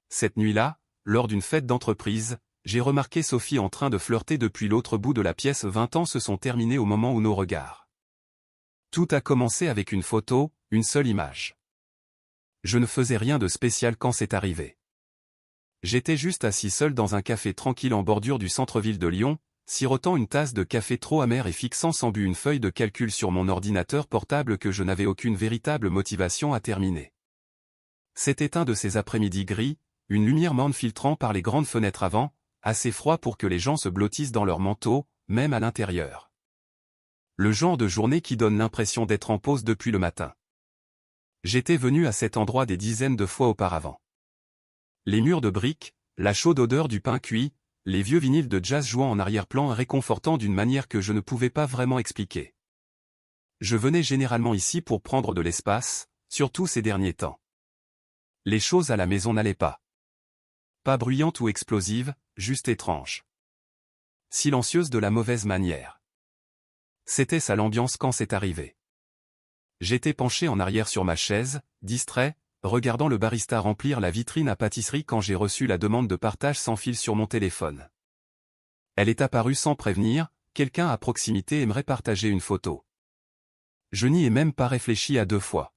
Cette nuit-là, lors d'une fête d'entreprise, j'ai remarqué Sophie en train de flirter depuis l'autre bout de la pièce. 20 ans se sont terminés au moment où nos regards. Tout a commencé avec une photo, une seule image. Je ne faisais rien de spécial quand c'est arrivé. J'étais juste assis seul dans un café tranquille en bordure du centre-ville de Lyon, sirotant une tasse de café trop amer et fixant sans but une feuille de calcul sur mon ordinateur portable que je n'avais aucune véritable motivation à terminer. C'était un de ces après-midi gris, une lumière morne filtrant par les grandes fenêtres avant, assez froid pour que les gens se blottissent dans leurs manteaux, même à l'intérieur. Le genre de journée qui donne l'impression d'être en pause depuis le matin. J'étais venu à cet endroit des dizaines de fois auparavant. Les murs de briques, la chaude odeur du pain cuit, les vieux vinyles de jazz jouant en arrière-plan réconfortant d'une manière que je ne pouvais pas vraiment expliquer. Je venais généralement ici pour prendre de l'espace, surtout ces derniers temps. Les choses à la maison n'allaient pas. Pas bruyantes ou explosives, juste étranges. Silencieuses de la mauvaise manière. C'était ça l'ambiance quand c'est arrivé. J'étais penché en arrière sur ma chaise, distrait, regardant le barista remplir la vitrine à pâtisserie quand j'ai reçu la demande de partage sans fil sur mon téléphone. Elle est apparue sans prévenir, quelqu'un à proximité aimerait partager une photo. Je n'y ai même pas réfléchi à 2 fois.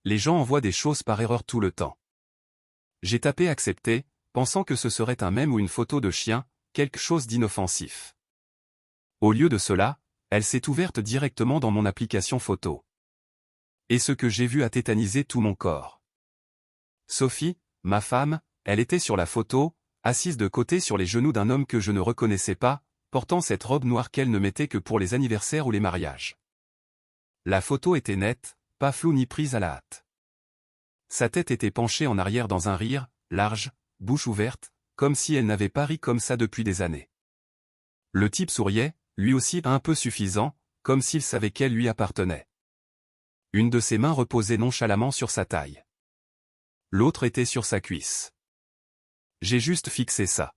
Les gens envoient des choses par erreur tout le temps. J'ai tapé accepter, pensant que ce serait un mème ou une photo de chien, quelque chose d'inoffensif. Au lieu de cela, elle s'est ouverte directement dans mon application photo. Et ce que j'ai vu a tétanisé tout mon corps. Sophie, ma femme, elle était sur la photo, assise de côté sur les genoux d'un homme que je ne reconnaissais pas, portant cette robe noire qu'elle ne mettait que pour les anniversaires ou les mariages. La photo était nette, pas floue ni prise à la hâte. Sa tête était penchée en arrière dans un rire, large, bouche ouverte, comme si elle n'avait pas ri comme ça depuis des années. Le type souriait, lui aussi un peu suffisant, comme s'il savait qu'elle lui appartenait. Une de ses mains reposait nonchalamment sur sa taille. L'autre était sur sa cuisse. J'ai juste fixé ça.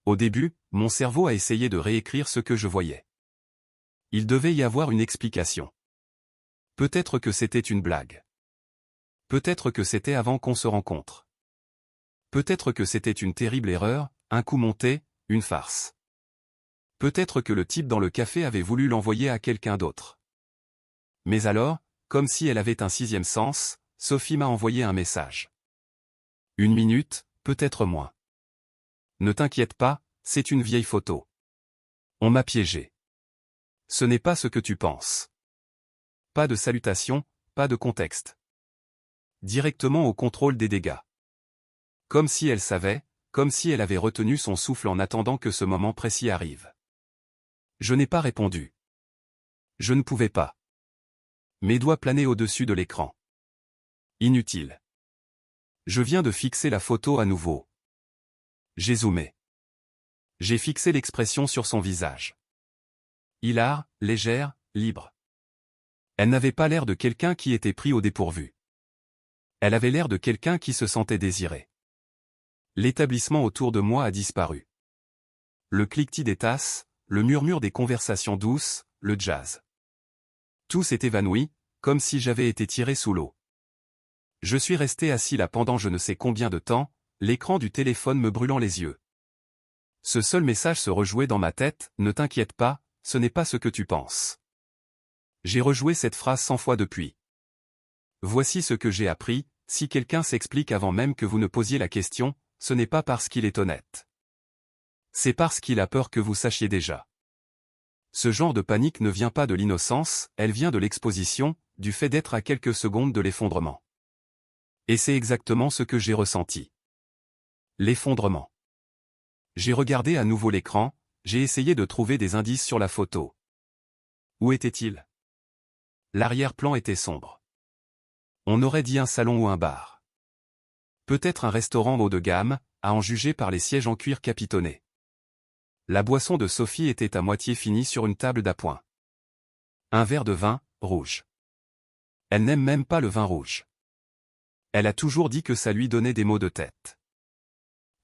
Au début, mon cerveau a essayé de réécrire ce que je voyais. Il devait y avoir une explication. Peut-être que c'était une blague. Peut-être que c'était avant qu'on se rencontre. Peut-être que c'était une terrible erreur, un coup monté, une farce. Peut-être que le type dans le café avait voulu l'envoyer à quelqu'un d'autre. Mais alors, comme si elle avait un 6e sens, Sophie m'a envoyé un message. 1 minute, peut-être moins. Ne t'inquiète pas, c'est une vieille photo. On m'a piégé. Ce n'est pas ce que tu penses. Pas de salutation, pas de contexte. Directement au contrôle des dégâts. Comme si elle savait, comme si elle avait retenu son souffle en attendant que ce moment précis arrive. Je n'ai pas répondu. Je ne pouvais pas. Mes doigts planaient au-dessus de l'écran. Inutile. Je viens de fixer la photo à nouveau. J'ai zoomé. J'ai fixé l'expression sur son visage. Hilare, légère, libre. Elle n'avait pas l'air de quelqu'un qui était pris au dépourvu. Elle avait l'air de quelqu'un qui se sentait désiré. L'établissement autour de moi a disparu. Le cliquetis des tasses, le murmure des conversations douces, le jazz. Tout s'est évanoui, comme si j'avais été tiré sous l'eau. Je suis resté assis là pendant je ne sais combien de temps, l'écran du téléphone me brûlant les yeux. Ce seul message se rejouait dans ma tête, ne t'inquiète pas, ce n'est pas ce que tu penses. J'ai rejoué cette phrase 100 fois depuis. Voici ce que j'ai appris, si quelqu'un s'explique avant même que vous ne posiez la question, ce n'est pas parce qu'il est honnête. C'est parce qu'il a peur que vous sachiez déjà. Ce genre de panique ne vient pas de l'innocence, elle vient de l'exposition, du fait d'être à quelques secondes de l'effondrement. Et c'est exactement ce que j'ai ressenti. L'effondrement. J'ai regardé à nouveau l'écran, j'ai essayé de trouver des indices sur la photo. Où était-il? L'arrière-plan était sombre. On aurait dit un salon ou un bar. Peut-être un restaurant haut de gamme, à en juger par les sièges en cuir capitonné. La boisson de Sophie était à moitié finie sur une table d'appoint. Un verre de vin, rouge. Elle n'aime même pas le vin rouge. Elle a toujours dit que ça lui donnait des maux de tête.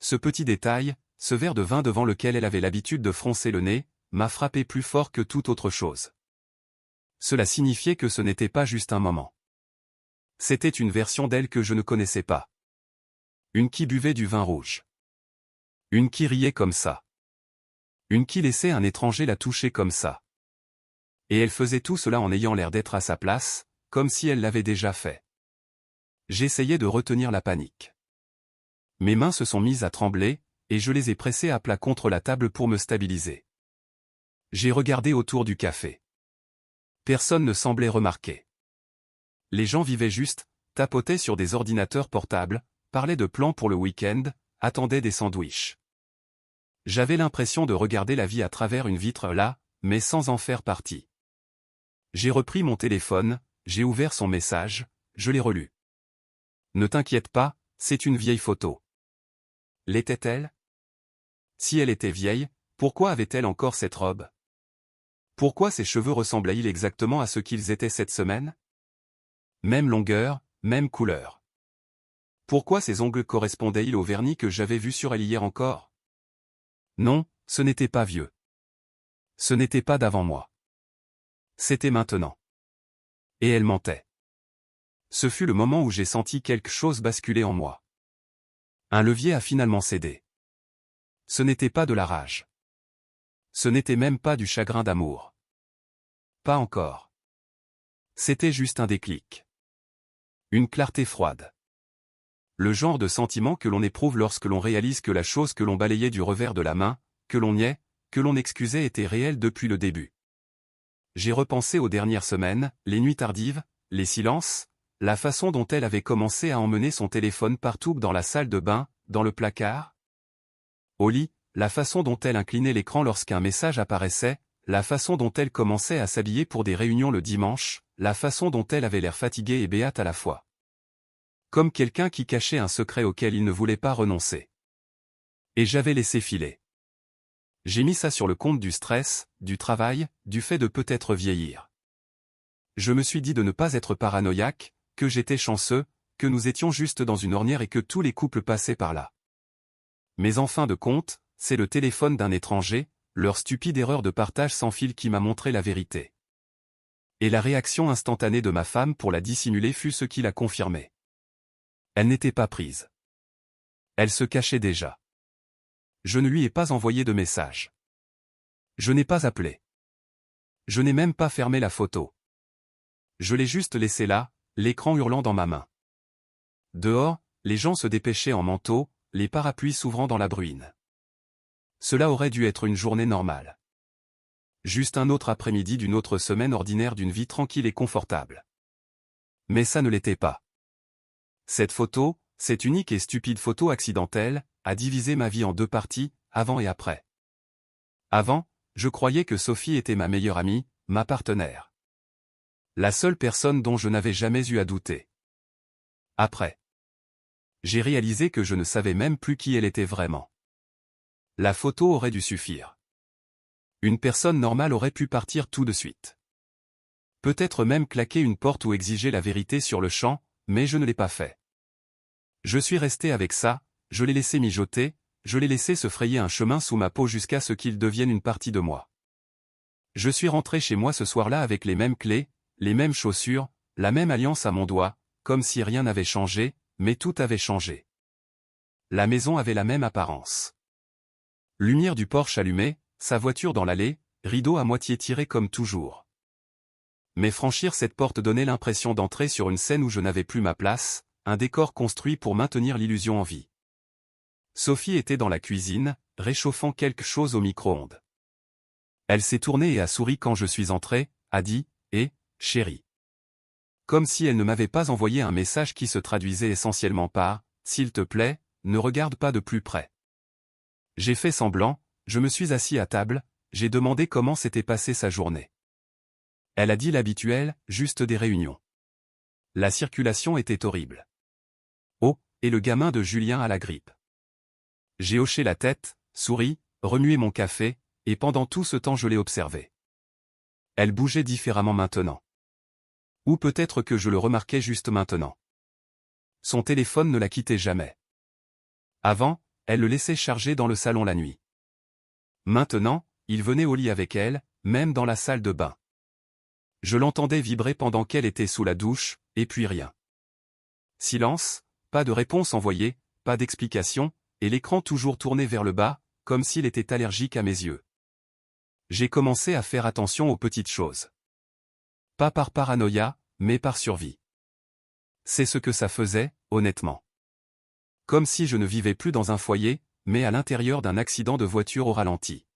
Ce petit détail, ce verre de vin devant lequel elle avait l'habitude de froncer le nez, m'a frappé plus fort que toute autre chose. Cela signifiait que ce n'était pas juste un moment. C'était une version d'elle que je ne connaissais pas. Une qui buvait du vin rouge. Une qui riait comme ça. Une qui laissait un étranger la toucher comme ça. Et elle faisait tout cela en ayant l'air d'être à sa place, comme si elle l'avait déjà fait. J'essayais de retenir la panique. Mes mains se sont mises à trembler, et je les ai pressées à plat contre la table pour me stabiliser. J'ai regardé autour du café. Personne ne semblait remarquer. Les gens vivaient juste, tapotaient sur des ordinateurs portables, parlaient de plans pour le week-end, attendaient des sandwichs. J'avais l'impression de regarder la vie à travers une vitre là, mais sans en faire partie. J'ai repris mon téléphone, j'ai ouvert son message, je l'ai relu. Ne t'inquiète pas, c'est une vieille photo. L'était-elle? Si elle était vieille, pourquoi avait-elle encore cette robe? Pourquoi ses cheveux ressemblaient-ils exactement à ce qu'ils étaient cette semaine? Même longueur, même couleur. Pourquoi ses ongles correspondaient-ils au vernis que j'avais vu sur elle hier encore? Non, ce n'était pas vieux. Ce n'était pas d'avant moi. C'était maintenant. Et elle mentait. Ce fut le moment où j'ai senti quelque chose basculer en moi. Un levier a finalement cédé. Ce n'était pas de la rage. Ce n'était même pas du chagrin d'amour. Pas encore. C'était juste un déclic. Une clarté froide. Le genre de sentiment que l'on éprouve lorsque l'on réalise que la chose que l'on balayait du revers de la main, que l'on niait, que l'on excusait était réelle depuis le début. J'ai repensé aux dernières semaines, les nuits tardives, les silences, la façon dont elle avait commencé à emmener son téléphone partout dans la salle de bain, dans le placard. Au lit, la façon dont elle inclinait l'écran lorsqu'un message apparaissait, la façon dont elle commençait à s'habiller pour des réunions le dimanche, la façon dont elle avait l'air fatiguée et béate à la fois. Comme quelqu'un qui cachait un secret auquel il ne voulait pas renoncer. Et j'avais laissé filer. J'ai mis ça sur le compte du stress, du travail, du fait de peut-être vieillir. Je me suis dit de ne pas être paranoïaque, que j'étais chanceux, que nous étions juste dans une ornière et que tous les couples passaient par là. Mais en fin de compte, c'est le téléphone d'un étranger, leur stupide erreur de partage sans fil qui m'a montré la vérité. Et la réaction instantanée de ma femme pour la dissimuler fut ce qui l'a confirmé. Elle n'était pas prise. Elle se cachait déjà. Je ne lui ai pas envoyé de message. Je n'ai pas appelé. Je n'ai même pas fermé la photo. Je l'ai juste laissée là, l'écran hurlant dans ma main. Dehors, les gens se dépêchaient en manteau, les parapluies s'ouvrant dans la bruine. Cela aurait dû être une journée normale. Juste un autre après-midi d'une autre semaine ordinaire d'une vie tranquille et confortable. Mais ça ne l'était pas. Cette photo, cette unique et stupide photo accidentelle, a divisé ma vie en deux parties, avant et après. Avant, je croyais que Sophie était ma meilleure amie, ma partenaire. La seule personne dont je n'avais jamais eu à douter. Après. J'ai réalisé que je ne savais même plus qui elle était vraiment. La photo aurait dû suffire. Une personne normale aurait pu partir tout de suite. Peut-être même claquer une porte ou exiger la vérité sur le champ, mais je ne l'ai pas fait. Je suis resté avec ça, je l'ai laissé mijoter, je l'ai laissé se frayer un chemin sous ma peau jusqu'à ce qu'il devienne une partie de moi. Je suis rentré chez moi ce soir-là avec les mêmes clés, les mêmes chaussures, la même alliance à mon doigt, comme si rien n'avait changé, mais tout avait changé. La maison avait la même apparence. Lumière du porche allumée, sa voiture dans l'allée, rideau à moitié tiré comme toujours. Mais franchir cette porte donnait l'impression d'entrer sur une scène où je n'avais plus ma place, un décor construit pour maintenir l'illusion en vie. Sophie était dans la cuisine, réchauffant quelque chose au micro-ondes. Elle s'est tournée et a souri quand je suis entré, a dit « Eh, chérie ». Comme si elle ne m'avait pas envoyé un message qui se traduisait essentiellement par « S'il te plaît, ne regarde pas de plus près ». J'ai fait semblant, je me suis assis à table, j'ai demandé comment s'était passée sa journée. Elle a dit l'habituel, juste des réunions. La circulation était horrible. Oh, et le gamin de Julien a la grippe. J'ai hoché la tête, souri, remué mon café, et pendant tout ce temps je l'ai observé. Elle bougeait différemment maintenant. Ou peut-être que je le remarquais juste maintenant. Son téléphone ne la quittait jamais. Avant, elle le laissait charger dans le salon la nuit. Maintenant, il venait au lit avec elle, même dans la salle de bain. Je l'entendais vibrer pendant qu'elle était sous la douche, et puis rien. Silence, pas de réponse envoyée, pas d'explication, et l'écran toujours tourné vers le bas, comme s'il était allergique à mes yeux. J'ai commencé à faire attention aux petites choses. Pas par paranoïa, mais par survie. C'est ce que ça faisait, honnêtement. Comme si je ne vivais plus dans un foyer, mais à l'intérieur d'un accident de voiture au ralenti.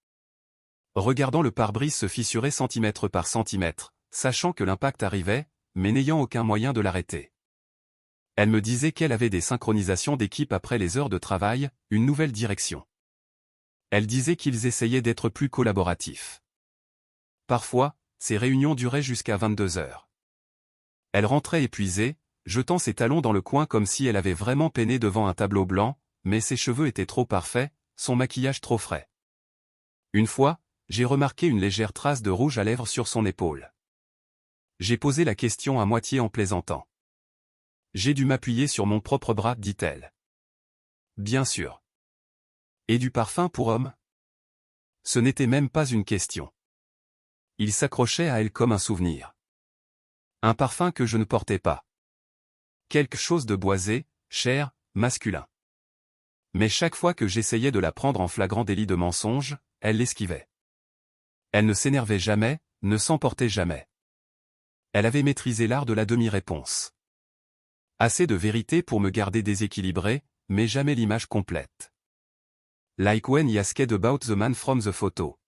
Regardant le pare-brise se fissurer centimètre par centimètre, sachant que l'impact arrivait, mais n'ayant aucun moyen de l'arrêter. Elle me disait qu'elle avait des synchronisations d'équipe après les heures de travail, une nouvelle direction. Elle disait qu'ils essayaient d'être plus collaboratifs. Parfois, ces réunions duraient jusqu'à 22 heures. Elle rentrait épuisée, jetant ses talons dans le coin comme si elle avait vraiment peiné devant un tableau blanc, mais ses cheveux étaient trop parfaits, son maquillage trop frais. Une fois, j'ai remarqué une légère trace de rouge à lèvres sur son épaule. J'ai posé la question à moitié en plaisantant. J'ai dû m'appuyer sur mon propre bras, dit-elle. Bien sûr. Et du parfum pour homme? Ce n'était même pas une question. Il s'accrochait à elle comme un souvenir. Un parfum que je ne portais pas. Quelque chose de boisé, cher, masculin. Mais chaque fois que j'essayais de la prendre en flagrant délit de mensonge, elle l'esquivait. Elle ne s'énervait jamais, ne s'emportait jamais. Elle avait maîtrisé l'art de la demi-réponse. Assez de vérité pour me garder déséquilibré, mais jamais l'image complète. Like when you asked about the man from the photo.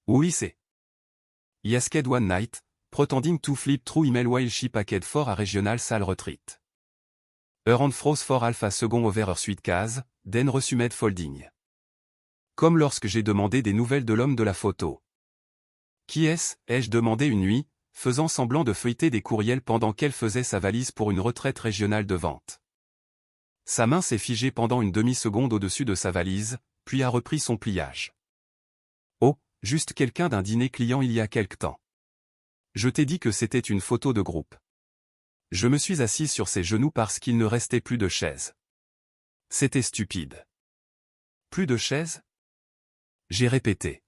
Oui c'est. He asked one night, pretending to flip through email while she packed for a regional salle retreat. Her hand froze for half a second over her suite case, then resumed folding. Comme lorsque j'ai demandé des nouvelles de l'homme de la photo. Qui est-ce, ai-je demandé une nuit, faisant semblant de feuilleter des courriels pendant qu'elle faisait sa valise pour une retraite régionale de vente. Sa main s'est figée pendant une demi-seconde au-dessus de sa valise, puis a repris son pliage. Oh, juste quelqu'un d'un dîner client il y a quelque temps. Je t'ai dit que c'était une photo de groupe. Je me suis assise sur ses genoux parce qu'il ne restait plus de chaise. C'était stupide. Plus de chaise? J'ai répété.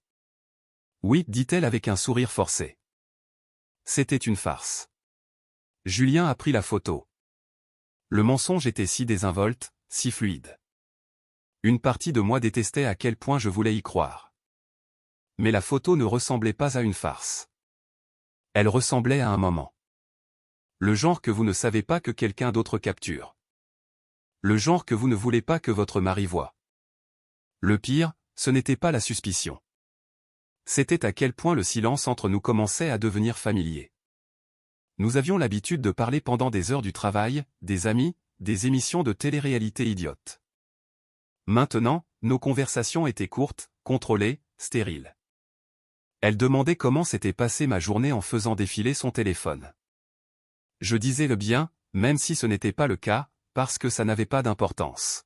Oui, dit-elle avec un sourire forcé. C'était une farce. Julien a pris la photo. Le mensonge était si désinvolte, si fluide. Une partie de moi détestait à quel point je voulais y croire. Mais la photo ne ressemblait pas à une farce. Elle ressemblait à un moment. Le genre que vous ne savez pas que quelqu'un d'autre capture. Le genre que vous ne voulez pas que votre mari voie. Le pire, ce n'était pas la suspicion. C'était à quel point le silence entre nous commençait à devenir familier. Nous avions l'habitude de parler pendant des heures du travail, des amis, des émissions de télé-réalité idiotes. Maintenant, nos conversations étaient courtes, contrôlées, stériles. Elle demandait comment s'était passée ma journée en faisant défiler son téléphone. Je disais le bien, même si ce n'était pas le cas, parce que ça n'avait pas d'importance.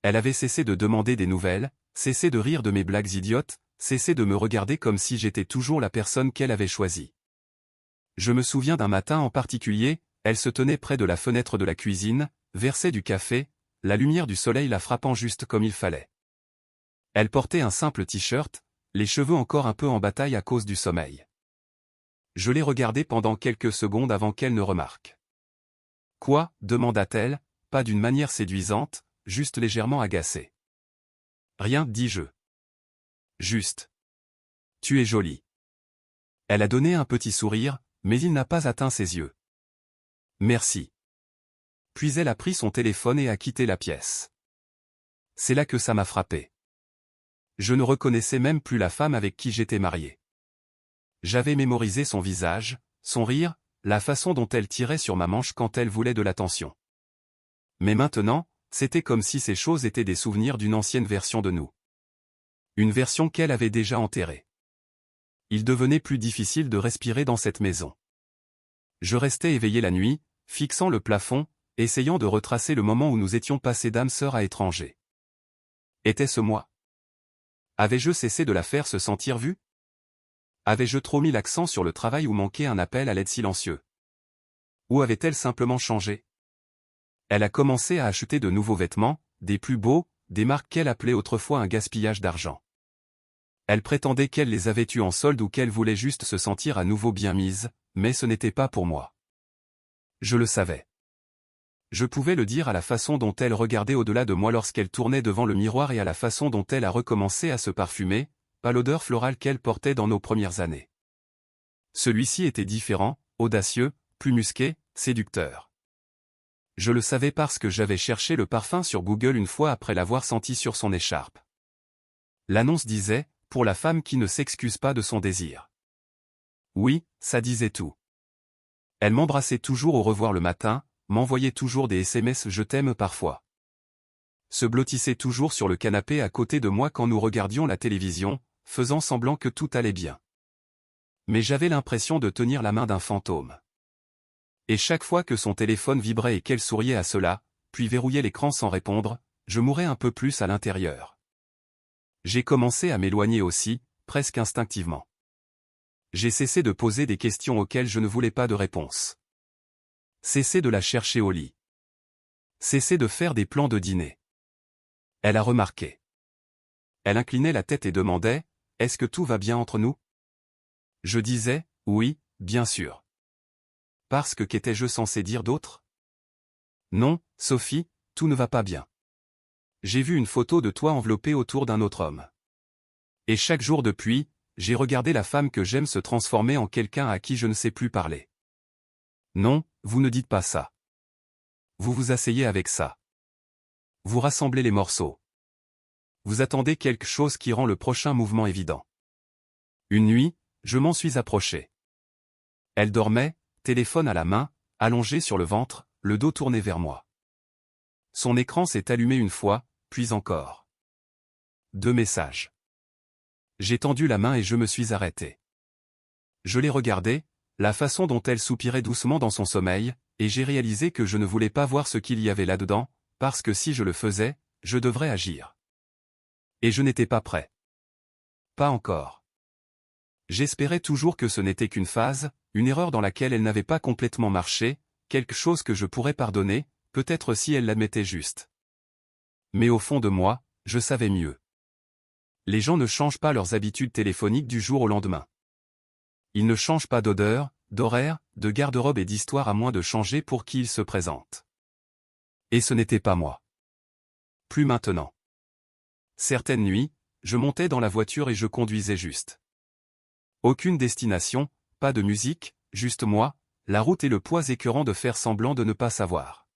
Elle avait cessé de demander des nouvelles, cessé de rire de mes blagues idiotes, cessé de me regarder comme si j'étais toujours la personne qu'elle avait choisie. Je me souviens d'un matin en particulier, elle se tenait près de la fenêtre de la cuisine, versait du café, la lumière du soleil la frappant juste comme il fallait. Elle portait un simple t-shirt, les cheveux encore un peu en bataille à cause du sommeil. Je l'ai regardée pendant quelques secondes avant qu'elle ne remarque. Quoi, demanda-t-elle, pas d'une manière séduisante, juste légèrement agacée. Rien, dis-je. Juste. Tu es jolie. Elle a donné un petit sourire, mais il n'a pas atteint ses yeux. Merci. Puis elle a pris son téléphone et a quitté la pièce. C'est là que ça m'a frappé. Je ne reconnaissais même plus la femme avec qui j'étais marié. J'avais mémorisé son visage, son rire, la façon dont elle tirait sur ma manche quand elle voulait de l'attention. Mais maintenant, c'était comme si ces choses étaient des souvenirs d'une ancienne version de nous. Une version qu'elle avait déjà enterrée. Il devenait plus difficile de respirer dans cette maison. Je restais éveillé la nuit, fixant le plafond, essayant de retracer le moment où nous étions passés d'âme sœur à étranger. Était-ce moi? Avais-je cessé de la faire se sentir vue? Avais-je trop mis l'accent sur le travail ou manqué un appel à l'aide silencieux? Ou avait-elle simplement changé? Elle a commencé à acheter de nouveaux vêtements, des plus beaux, des marques qu'elle appelait autrefois un gaspillage d'argent. Elle prétendait qu'elle les avait eus en solde ou qu'elle voulait juste se sentir à nouveau bien mise, mais ce n'était pas pour moi. Je le savais. Je pouvais le dire à la façon dont elle regardait au-delà de moi lorsqu'elle tournait devant le miroir et à la façon dont elle a recommencé à se parfumer, pas l'odeur florale qu'elle portait dans nos premières années. Celui-ci était différent, audacieux, plus musqué, séducteur. Je le savais parce que j'avais cherché le parfum sur Google une fois après l'avoir senti sur son écharpe. L'annonce disait, pour la femme qui ne s'excuse pas de son désir. Oui, ça disait tout. Elle m'embrassait toujours au revoir le matin, m'envoyait toujours des SMS je t'aime parfois. Se blottissait toujours sur le canapé à côté de moi quand nous regardions la télévision, faisant semblant que tout allait bien. Mais j'avais l'impression de tenir la main d'un fantôme. Et chaque fois que son téléphone vibrait et qu'elle souriait à cela, puis verrouillait l'écran sans répondre, je mourais un peu plus à l'intérieur. J'ai commencé à m'éloigner aussi, presque instinctivement. J'ai cessé de poser des questions auxquelles je ne voulais pas de réponse. Cessé de la chercher au lit. Cessé de faire des plans de dîner. Elle a remarqué. Elle inclinait la tête et demandait, « Est-ce que tout va bien entre nous ?» Je disais, « Oui, bien sûr. » Parce que qu'étais-je censé dire d'autre? Non, Sophie, tout ne va pas bien. J'ai vu une photo de toi enveloppée autour d'un autre homme. Et chaque jour depuis, j'ai regardé la femme que j'aime se transformer en quelqu'un à qui je ne sais plus parler. Non, vous ne dites pas ça. Vous vous asseyez avec ça. Vous rassemblez les morceaux. Vous attendez quelque chose qui rend le prochain mouvement évident. Une nuit, je m'en suis approché. Elle dormait, téléphone à la main, allongée sur le ventre, le dos tourné vers moi. Son écran s'est allumé une fois, puis encore. 2 messages. J'ai tendu la main et je me suis arrêté. Je l'ai regardée, la façon dont elle soupirait doucement dans son sommeil, et j'ai réalisé que je ne voulais pas voir ce qu'il y avait là-dedans, parce que si je le faisais, je devrais agir. Et je n'étais pas prêt. Pas encore. J'espérais toujours que ce n'était qu'une phase, une erreur dans laquelle elle n'avait pas complètement marché, quelque chose que je pourrais pardonner, peut-être si elle l'admettait juste. Mais au fond de moi, je savais mieux. Les gens ne changent pas leurs habitudes téléphoniques du jour au lendemain. Ils ne changent pas d'odeur, d'horaire, de garde-robe et d'histoire à moins de changer pour qui ils se présentent. Et ce n'était pas moi. Plus maintenant. Certaines nuits, je montais dans la voiture et je conduisais juste. Aucune destination, pas de musique, juste moi, la route et le poids écœurant de faire semblant de ne pas savoir.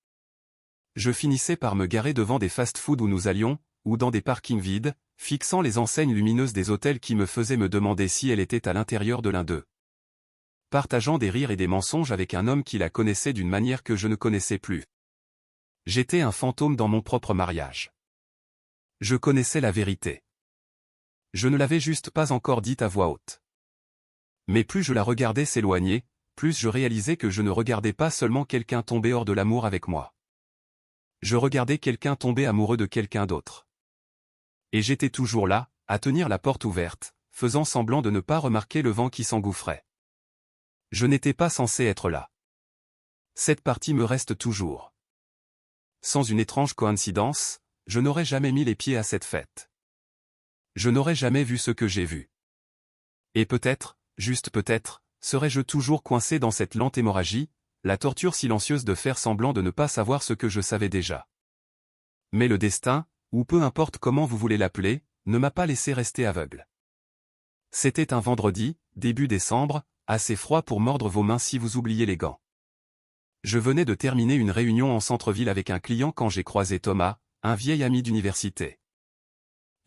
Je finissais par me garer devant des fast-food où nous allions, ou dans des parkings vides, fixant les enseignes lumineuses des hôtels qui me faisaient me demander si elle était à l'intérieur de l'un d'eux. Partageant des rires et des mensonges avec un homme qui la connaissait d'une manière que je ne connaissais plus. J'étais un fantôme dans mon propre mariage. Je connaissais la vérité. Je ne l'avais juste pas encore dite à voix haute. Mais plus je la regardais s'éloigner, plus je réalisais que je ne regardais pas seulement quelqu'un tomber hors de l'amour avec moi. Je regardais quelqu'un tomber amoureux de quelqu'un d'autre. Et j'étais toujours là, à tenir la porte ouverte, faisant semblant de ne pas remarquer le vent qui s'engouffrait. Je n'étais pas censé être là. Cette partie me reste toujours. Sans une étrange coïncidence, je n'aurais jamais mis les pieds à cette fête. Je n'aurais jamais vu ce que j'ai vu. Et peut-être, juste peut-être, serais-je toujours coincé dans cette lente hémorragie, la torture silencieuse de faire semblant de ne pas savoir ce que je savais déjà. Mais le destin, ou peu importe comment vous voulez l'appeler, ne m'a pas laissé rester aveugle. C'était un vendredi, début décembre, assez froid pour mordre vos mains si vous oubliez les gants. Je venais de terminer une réunion en centre-ville avec un client quand j'ai croisé Thomas, un vieil ami d'université.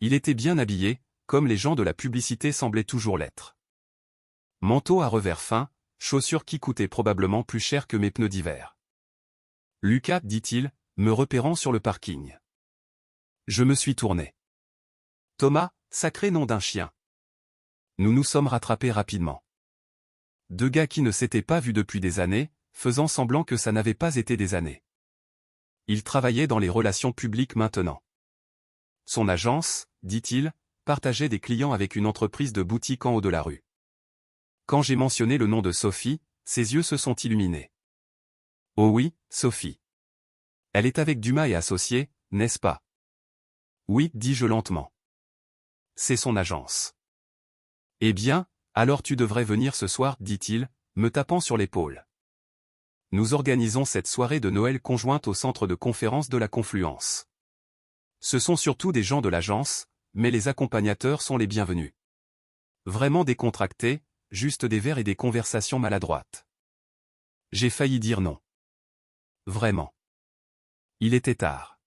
Il était bien habillé, comme les gens de la publicité semblaient toujours l'être. Manteau à revers fin, chaussures qui coûtaient probablement plus cher que mes pneus d'hiver. Lucas, dit-il, me repérant sur le parking. Je me suis tourné. Thomas, sacré nom d'un chien. Nous nous sommes rattrapés rapidement. 2 gars qui ne s'étaient pas vus depuis des années, faisant semblant que ça n'avait pas été des années. Il travaillait dans les relations publiques maintenant. Son agence, dit-il, partageait des clients avec une entreprise de boutique en haut de la rue. Quand j'ai mentionné le nom de Sophie, ses yeux se sont illuminés. Oh oui, Sophie. Elle est avec Dumas et associés, n'est-ce pas? Oui, dis-je lentement. C'est son agence. Eh bien, alors tu devrais venir ce soir, dit-il, me tapant sur l'épaule. Nous organisons cette soirée de Noël conjointe au centre de conférence de la Confluence. Ce sont surtout des gens de l'agence, mais les accompagnateurs sont les bienvenus. Vraiment décontractés, juste des verres et des conversations maladroites. J'ai failli dire non. Vraiment. Il était tard.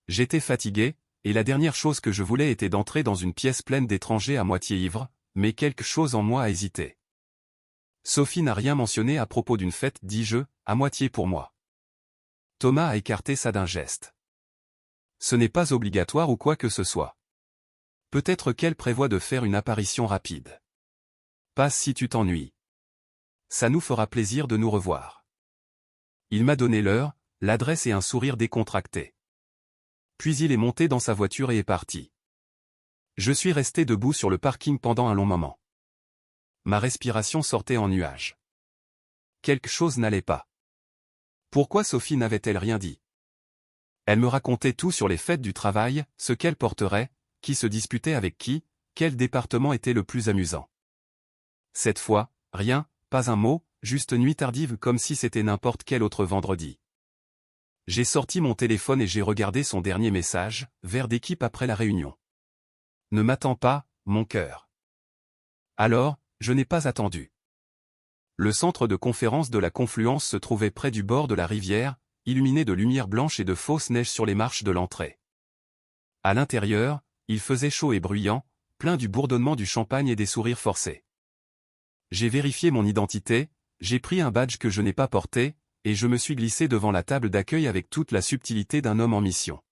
J'étais fatigué, et la dernière chose que je voulais était d'entrer dans une pièce pleine d'étrangers à moitié ivres, mais quelque chose en moi a hésité. Sophie n'a rien mentionné à propos d'une fête, dis-je, à moitié pour moi. Thomas a écarté ça d'un geste. Ce n'est pas obligatoire ou quoi que ce soit. Peut-être qu'elle prévoit de faire une apparition rapide. Passe si tu t'ennuies. Ça nous fera plaisir de nous revoir. Il m'a donné l'heure, l'adresse et un sourire décontracté. Puis il est monté dans sa voiture et est parti. Je suis resté debout sur le parking pendant un long moment. Ma respiration sortait en nuages. Quelque chose n'allait pas. Pourquoi Sophie n'avait-elle rien dit? Elle me racontait tout sur les fêtes du travail, ce qu'elle porterait, qui se disputait avec qui, quel département était le plus amusant. Cette fois, rien, pas un mot, juste nuit tardive comme si c'était n'importe quel autre vendredi. J'ai sorti mon téléphone et j'ai regardé son dernier message, vers d'équipe après la réunion. Ne m'attends pas, mon cœur. Alors, je n'ai pas attendu. Le centre de conférence de la Confluence se trouvait près du bord de la rivière, illuminé de lumière blanche et de fausse neige sur les marches de l'entrée. À l'intérieur, il faisait chaud et bruyant, plein du bourdonnement du champagne et des sourires forcés. J'ai vérifié mon identité, j'ai pris un badge que je n'ai pas porté, et je me suis glissé devant la table d'accueil avec toute la subtilité d'un homme en mission.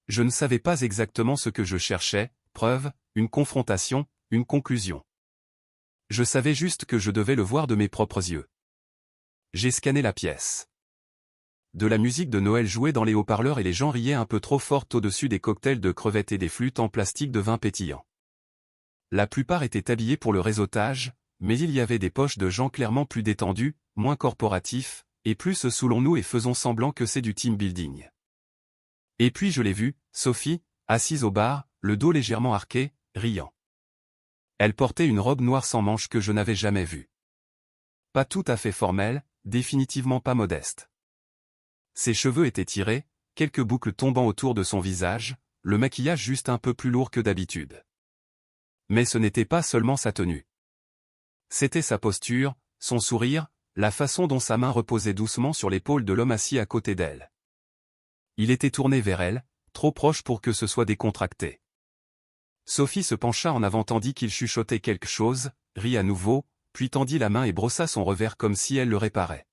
Je ne savais pas exactement ce que je cherchais, preuve, une confrontation, une conclusion. Je savais juste que je devais le voir de mes propres yeux. J'ai scanné la pièce. De la musique de Noël jouait dans les haut-parleurs et les gens riaient un peu trop fort au-dessus des cocktails de crevettes et des flûtes en plastique de vin pétillant. La plupart étaient habillés pour le réseautage, mais il y avait des poches de gens clairement plus détendus, moins corporatifs, et plus saoulons-nous et faisons semblant que c'est du team building. Et puis je l'ai vue, Sophie, assise au bar, le dos légèrement arqué, riant. Elle portait une robe noire sans manches que je n'avais jamais vue. Pas tout à fait formelle, définitivement pas modeste. Ses cheveux étaient tirés, quelques boucles tombant autour de son visage, le maquillage juste un peu plus lourd que d'habitude. Mais ce n'était pas seulement sa tenue. C'était sa posture, son sourire, la façon dont sa main reposait doucement sur l'épaule de l'homme assis à côté d'elle. Il était tourné vers elle, trop proche pour que ce soit décontracté. Sophie se pencha en avant tandis qu'il chuchotait quelque chose, rit à nouveau, puis tendit la main et brossa son revers comme si elle le réparait.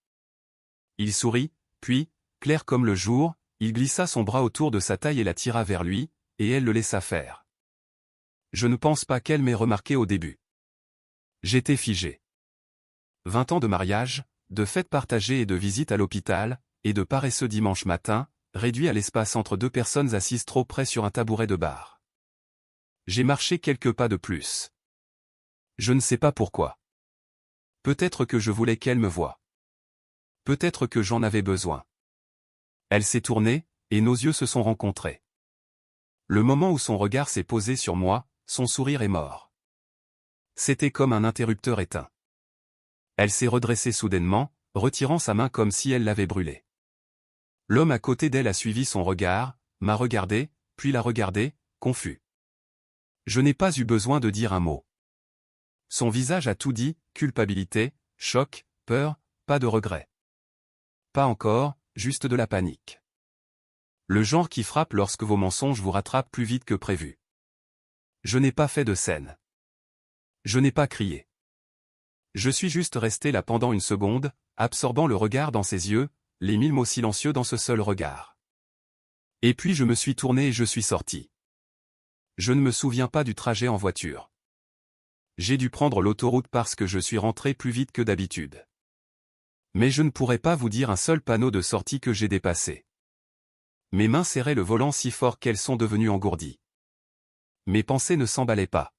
Il sourit, puis, clair comme le jour, il glissa son bras autour de sa taille et la tira vers lui, et elle le laissa faire. Je ne pense pas qu'elle m'ait remarqué au début. J'étais figé. 20 ans de mariage, de fêtes partagées et de visites à l'hôpital, et de paresseux dimanche matin, réduits à l'espace entre deux personnes assises trop près sur un tabouret de bar. J'ai marché quelques pas de plus. Je ne sais pas pourquoi. Peut-être que je voulais qu'elle me voie. Peut-être que j'en avais besoin. Elle s'est tournée, et nos yeux se sont rencontrés. Le moment où son regard s'est posé sur moi, son sourire est mort. C'était comme un interrupteur éteint. Elle s'est redressée soudainement, retirant sa main comme si elle l'avait brûlée. L'homme à côté d'elle a suivi son regard, m'a regardé, puis l'a regardé, confus. Je n'ai pas eu besoin de dire un mot. Son visage a tout dit, culpabilité, choc, peur, pas de regret. Pas encore, juste de la panique. Le genre qui frappe lorsque vos mensonges vous rattrapent plus vite que prévu. Je n'ai pas fait de scène. Je n'ai pas crié. Je suis juste resté là pendant une seconde, absorbant le regard dans ses yeux, les 1000 mots silencieux dans ce seul regard. Et puis je me suis tourné et je suis sorti. Je ne me souviens pas du trajet en voiture. J'ai dû prendre l'autoroute parce que je suis rentré plus vite que d'habitude. Mais je ne pourrais pas vous dire un seul panneau de sortie que j'ai dépassé. Mes mains serraient le volant si fort qu'elles sont devenues engourdies. Mes pensées ne s'emballaient pas.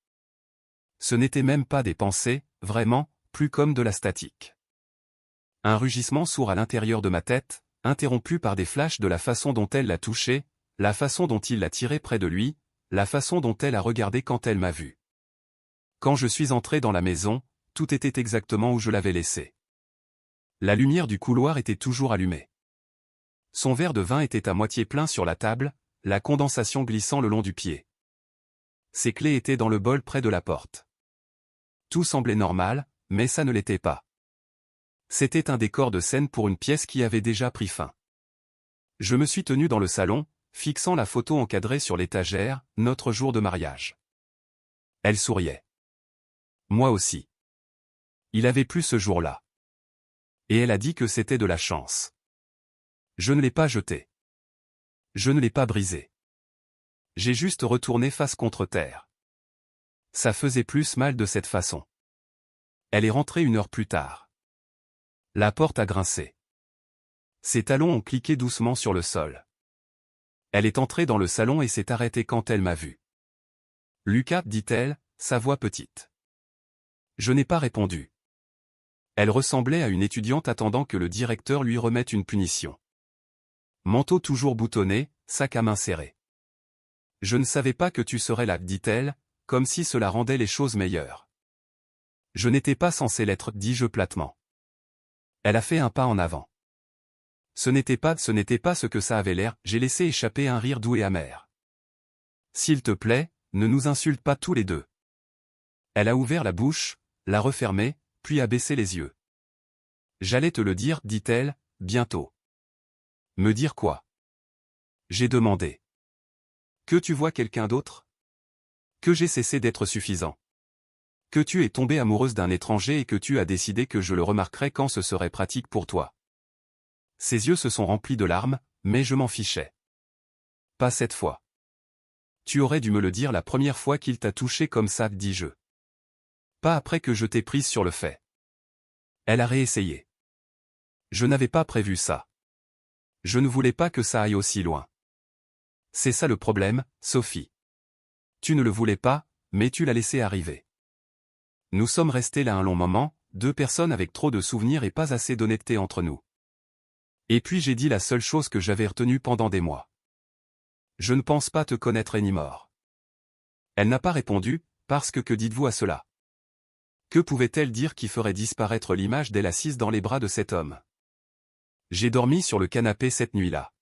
Ce n'étaient même pas des pensées, vraiment, plus comme de la statique. Un rugissement sourd à l'intérieur de ma tête, interrompu par des flashs de la façon dont elle l'a touché, la façon dont il l'a tiré près de lui, la façon dont elle a regardé quand elle m'a vu. Quand je suis entré dans la maison, tout était exactement où je l'avais laissé. La lumière du couloir était toujours allumée. Son verre de vin était à moitié plein sur la table, la condensation glissant le long du pied. Ses clés étaient dans le bol près de la porte. Tout semblait normal, mais ça ne l'était pas. C'était un décor de scène pour une pièce qui avait déjà pris fin. Je me suis tenu dans le salon, fixant la photo encadrée sur l'étagère, notre jour de mariage. Elle souriait. Moi aussi. Il avait plu ce jour-là. Et elle a dit que c'était de la chance. Je ne l'ai pas jetée. Je ne l'ai pas brisée. J'ai juste retourné face contre terre. Ça faisait plus mal de cette façon. Elle est rentrée 1 heure plus tard. La porte a grincé. Ses talons ont cliqué doucement sur le sol. Elle est entrée dans le salon et s'est arrêtée quand elle m'a vu. « Lucas » dit-elle, sa voix petite. Je n'ai pas répondu. Elle ressemblait à une étudiante attendant que le directeur lui remette une punition. Manteau toujours boutonné, sac à main serré. « Je ne savais pas que tu serais là » dit-elle, comme si cela rendait les choses meilleures. « Je n'étais pas censé l'être » dis-je platement. Elle a fait un pas en avant. Ce n'était pas ce que ça avait l'air, j'ai laissé échapper un rire doux et amer. S'il te plaît, ne nous insulte pas tous les deux. Elle a ouvert la bouche, l'a refermée, puis a baissé les yeux. J'allais te le dire, dit-elle, bientôt. Me dire quoi? J'ai demandé. Que tu vois quelqu'un d'autre? Que j'ai cessé d'être suffisant? Que tu es tombée amoureuse d'un étranger et que tu as décidé que je le remarquerais quand ce serait pratique pour toi? Ses yeux se sont remplis de larmes, mais je m'en fichais. Pas cette fois. Tu aurais dû me le dire la première fois qu'il t'a touché comme ça, dis-je. Pas après que je t'ai prise sur le fait. Elle a réessayé. Je n'avais pas prévu ça. Je ne voulais pas que ça aille aussi loin. C'est ça le problème, Sophie. Tu ne le voulais pas, mais tu l'as laissé arriver. Nous sommes restés là un long moment, 2 personnes avec trop de souvenirs et pas assez d'honnêteté entre nous. Et puis j'ai dit la seule chose que j'avais retenue pendant des mois. Je ne pense pas te connaître anymore. Elle n'a pas répondu, parce que dites-vous à cela? Que pouvait-elle dire qui ferait disparaître l'image d'elle assise dans les bras de cet homme? J'ai dormi sur le canapé cette nuit-là.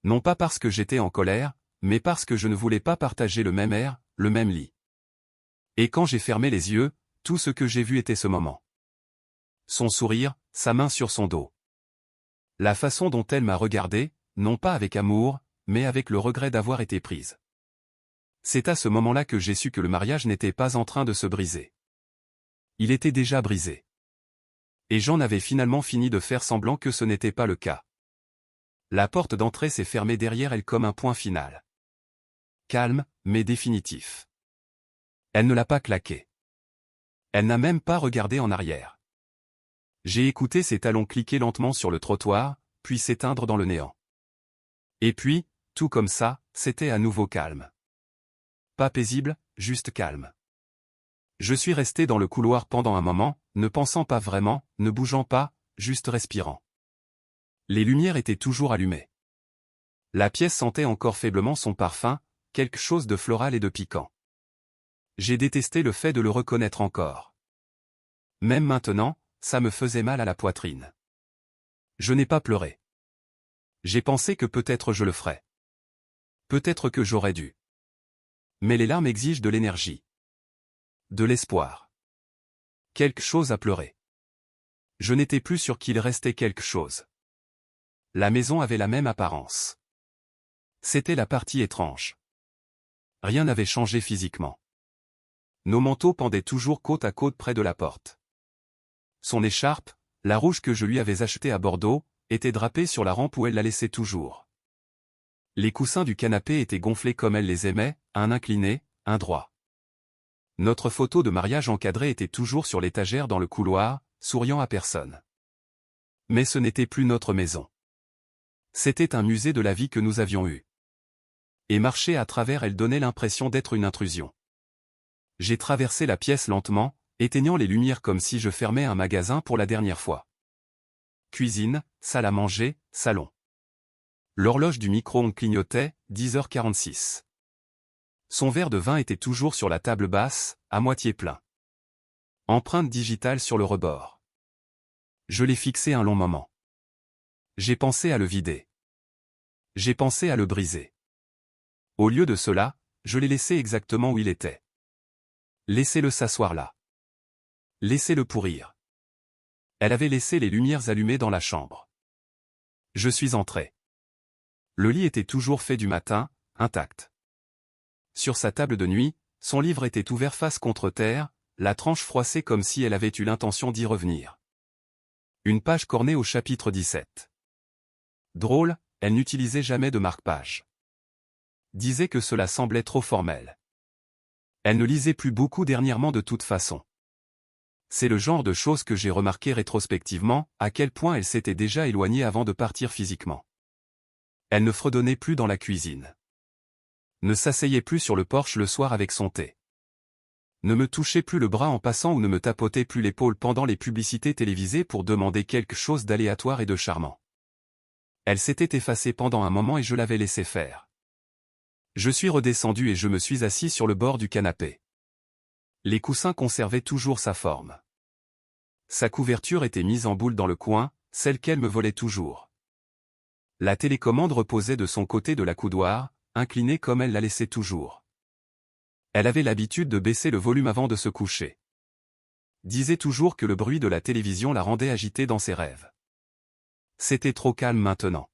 Non pas parce que j'étais en colère, mais parce que je ne voulais pas partager le même air, le même lit. Et quand j'ai fermé les yeux, tout ce que j'ai vu était ce moment. Son sourire, sa main sur son dos. La façon dont elle m'a regardé, non pas avec amour, mais avec le regret d'avoir été prise. C'est à ce moment-là que j'ai su que le mariage n'était pas en train de se briser. Il était déjà brisé. Et j'en avais finalement fini de faire semblant que ce n'était pas le cas. La porte d'entrée s'est fermée derrière elle comme un point final. Calme, mais définitif. Elle ne l'a pas claqué. Elle n'a même pas regardé en arrière. J'ai écouté ses talons cliquer lentement sur le trottoir, puis s'éteindre dans le néant. Et puis, tout comme ça, c'était à nouveau calme. Pas paisible, juste calme. Je suis resté dans le couloir pendant un moment, ne pensant pas vraiment, ne bougeant pas, juste respirant. Les lumières étaient toujours allumées. La pièce sentait encore faiblement son parfum, quelque chose de floral et de piquant. J'ai détesté le fait de le reconnaître encore. Même maintenant, ça me faisait mal à la poitrine. Je n'ai pas pleuré. J'ai pensé que peut-être je le ferais. Peut-être que j'aurais dû. Mais les larmes exigent de l'énergie. De l'espoir. Quelque chose à pleurer. Je n'étais plus sûr qu'il restait quelque chose. La maison avait la même apparence. C'était la partie étrange. Rien n'avait changé physiquement. Nos manteaux pendaient toujours côte à côte près de la porte. Son écharpe, la rouge que je lui avais achetée à Bordeaux, était drapée sur la rampe où elle la laissait toujours. Les coussins du canapé étaient gonflés comme elle les aimait, un incliné, un droit. Notre photo de mariage encadrée était toujours sur l'étagère dans le couloir, souriant à personne. Mais ce n'était plus notre maison. C'était un musée de la vie que nous avions eue. Et marcher à travers elle donnait l'impression d'être une intrusion. J'ai traversé la pièce lentement, éteignant les lumières comme si je fermais un magasin pour la dernière fois. Cuisine, salle à manger, salon. L'horloge du micro-ondes clignotait, 10h46. Son verre de vin était toujours sur la table basse, à moitié plein. Empreinte digitale sur le rebord. Je l'ai fixé un long moment. J'ai pensé à le vider. J'ai pensé à le briser. Au lieu de cela, je l'ai laissé exactement où il était. Laissez-le s'asseoir là. Laissez-le pourrir. Elle avait laissé les lumières allumées dans la chambre. Je suis entré. Le lit était toujours fait du matin, intact. Sur sa table de nuit, son livre était ouvert face contre terre, la tranche froissée comme si elle avait eu l'intention d'y revenir. Une page cornée au chapitre 17. Drôle, elle n'utilisait jamais de marque-page. Disait que cela semblait trop formel. Elle ne lisait plus beaucoup dernièrement de toute façon. C'est le genre de choses que j'ai remarqué rétrospectivement, à quel point elle s'était déjà éloignée avant de partir physiquement. Elle ne fredonnait plus dans la cuisine. Ne s'asseyait plus sur le porche le soir avec son thé. Ne me touchait plus le bras en passant ou ne me tapotait plus l'épaule pendant les publicités télévisées pour demander quelque chose d'aléatoire et de charmant. Elle s'était effacée pendant un moment et je l'avais laissé faire. Je suis redescendu et je me suis assis sur le bord du canapé. Les coussins conservaient toujours sa forme. Sa couverture était mise en boule dans le coin, celle qu'elle me volait toujours. La télécommande reposait de son côté de la coudoir, inclinée comme elle la laissait toujours. Elle avait l'habitude de baisser le volume avant de se coucher. Disait toujours que le bruit de la télévision la rendait agitée dans ses rêves. C'était trop calme maintenant.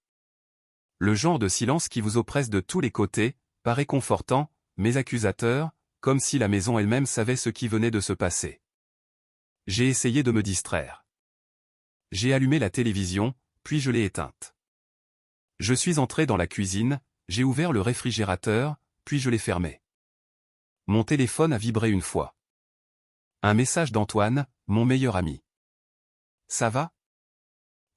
Le genre de silence qui vous oppresse de tous les côtés, pas réconfortant, mais accusateur, comme si la maison elle-même savait ce qui venait de se passer. J'ai essayé de me distraire. J'ai allumé la télévision, puis je l'ai éteinte. Je suis entré dans la cuisine, j'ai ouvert le réfrigérateur, puis je l'ai fermé. Mon téléphone a vibré une fois. Un message d'Antoine, mon meilleur ami. Ça va?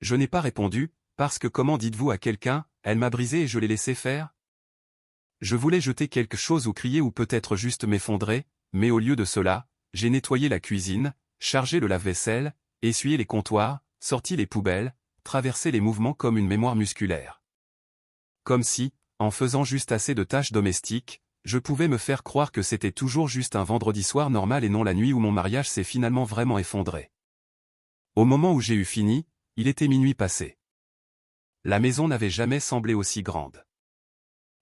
Je n'ai pas répondu, parce que comment dites-vous à quelqu'un, elle m'a brisé et je l'ai laissé faire? Je voulais jeter quelque chose ou crier ou peut-être juste m'effondrer, mais au lieu de cela, j'ai nettoyé la cuisine, chargé le lave-vaisselle, essuyé les comptoirs, sorti les poubelles, traversé les mouvements comme une mémoire musculaire. Comme si, en faisant juste assez de tâches domestiques, je pouvais me faire croire que c'était toujours juste un vendredi soir normal et non la nuit où mon mariage s'est finalement vraiment effondré. Au moment où j'ai eu fini, il était minuit passé. La maison n'avait jamais semblé aussi grande.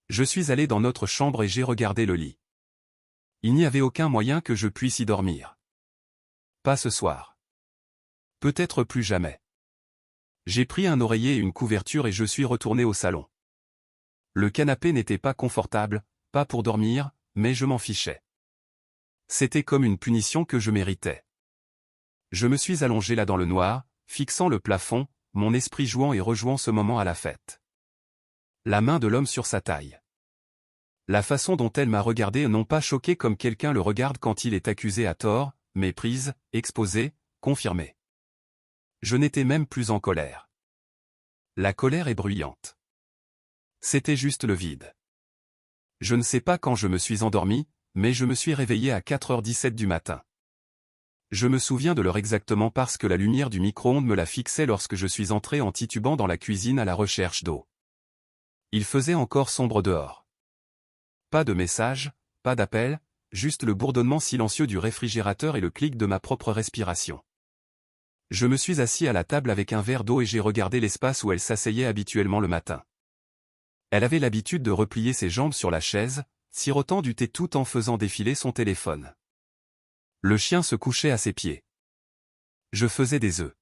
Je suis allé dans notre chambre et j'ai regardé le lit. Il n'y avait aucun moyen que je puisse y dormir. Pas ce soir. Peut-être plus jamais. J'ai pris un oreiller et une couverture et je suis retourné au salon. Le canapé n'était pas confortable, pas pour dormir, mais je m'en fichais. C'était comme une punition que je méritais. Je me suis allongé là dans le noir, fixant le plafond, mon esprit jouant et rejouant ce moment à la fête. La main de l'homme sur sa taille. La façon dont elle m'a regardé non pas choqué comme quelqu'un le regarde quand il est accusé à tort, mais prise, exposée, confirmée. Je n'étais même plus en colère. La colère est bruyante. C'était juste le vide. Je ne sais pas quand je me suis endormi, mais je me suis réveillé à 4h17 du matin. Je me souviens de l'heure exactement parce que la lumière du micro-ondes me la fixait lorsque je suis entré en titubant dans la cuisine à la recherche d'eau. Il faisait encore sombre dehors. Pas de message, pas d'appel, juste le bourdonnement silencieux du réfrigérateur et le clic de ma propre respiration. Je me suis assis à la table avec un verre d'eau et j'ai regardé l'espace où elle s'asseyait habituellement le matin. Elle avait l'habitude de replier ses jambes sur la chaise, sirotant du thé tout en faisant défiler son téléphone. Le chien se couchait à ses pieds. Je faisais des œufs.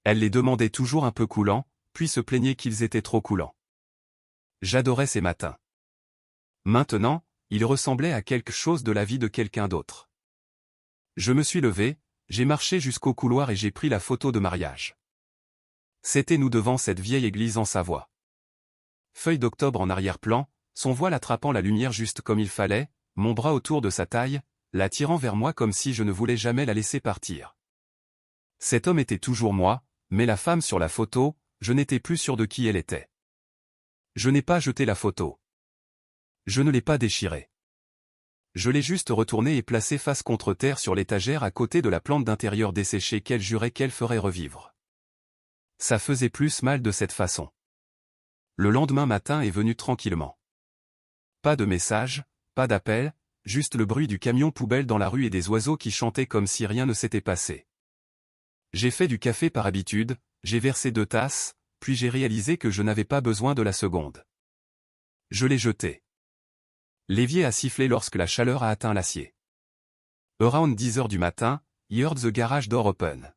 Elle les demandait toujours un peu coulants, puis se plaignait qu'ils étaient trop coulants. J'adorais ces matins. Maintenant, ils ressemblaient à quelque chose de la vie de quelqu'un d'autre. Je me suis levé, j'ai marché jusqu'au couloir et j'ai pris la photo de mariage. C'était nous devant cette vieille église en Savoie. Feuille d'octobre en arrière-plan, son voile attrapant la lumière juste comme il fallait, mon bras autour de sa taille, l'attirant vers moi comme si je ne voulais jamais la laisser partir. Cet homme était toujours moi, mais la femme sur la photo, je n'étais plus sûr de qui elle était. Je n'ai pas jeté la photo. Je ne l'ai pas déchirée. Je l'ai juste retournée et placée face contre terre sur l'étagère à côté de la plante d'intérieur desséchée qu'elle jurait qu'elle ferait revivre. Ça faisait plus mal de cette façon. Le lendemain matin est venu tranquillement. Pas de message, pas d'appel, juste le bruit du camion poubelle dans la rue et des oiseaux qui chantaient comme si rien ne s'était passé. J'ai fait du café par habitude, j'ai versé 2 tasses, puis j'ai réalisé que je n'avais pas besoin de la seconde. Je l'ai jeté. L'évier a sifflé lorsque la chaleur a atteint l'acier. Around 10 heures du matin, I heard the garage door open.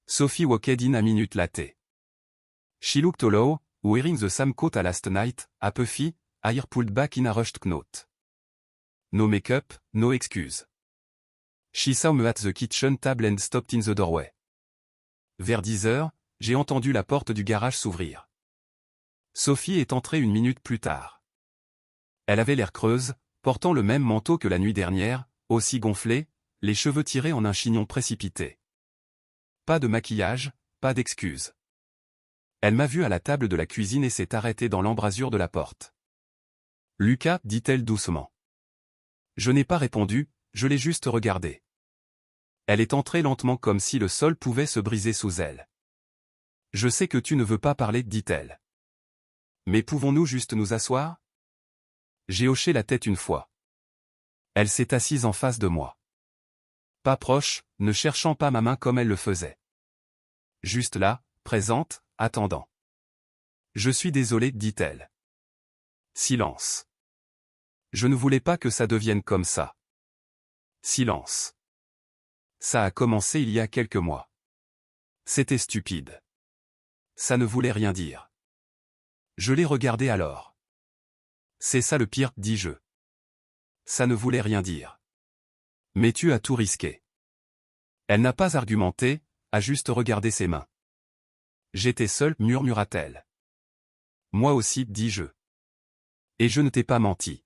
Sophie walked in a minute latte. She looked hollow, wearing the same coat as last night, a puffy, hair pulled back in a rushed knot. No makeup, no excuse. She saw me at the kitchen table and stopped in the doorway. Vers 10 heures, j'ai entendu la porte du garage s'ouvrir. Sophie est entrée une minute plus tard. Elle avait l'air creuse, portant le même manteau que la nuit dernière, aussi gonflé, les cheveux tirés en un chignon précipité. Pas de maquillage, pas d'excuses. Elle m'a vu à la table de la cuisine et s'est arrêtée dans l'embrasure de la porte. « Lucas » dit-elle doucement. Je n'ai pas répondu, je l'ai juste regardée. Elle est entrée lentement comme si le sol pouvait se briser sous elle. « Je sais que tu ne veux pas parler » dit-elle. « Mais pouvons-nous juste nous asseoir ?» J'ai hoché la tête une fois. Elle s'est assise en face de moi. Pas proche, ne cherchant pas ma main comme elle le faisait. Juste là, présente, attendant. « Je suis désolée » dit-elle. Silence. Je ne voulais pas que ça devienne comme ça. Silence. Ça a commencé il y a quelques mois. C'était stupide. Ça ne voulait rien dire. Je l'ai regardé alors. C'est ça le pire, dis-je. Ça ne voulait rien dire. Mais tu as tout risqué. Elle n'a pas argumenté, a juste regardé ses mains. J'étais seule, murmura-t-elle. Moi aussi, dis-je. Et je ne t'ai pas menti.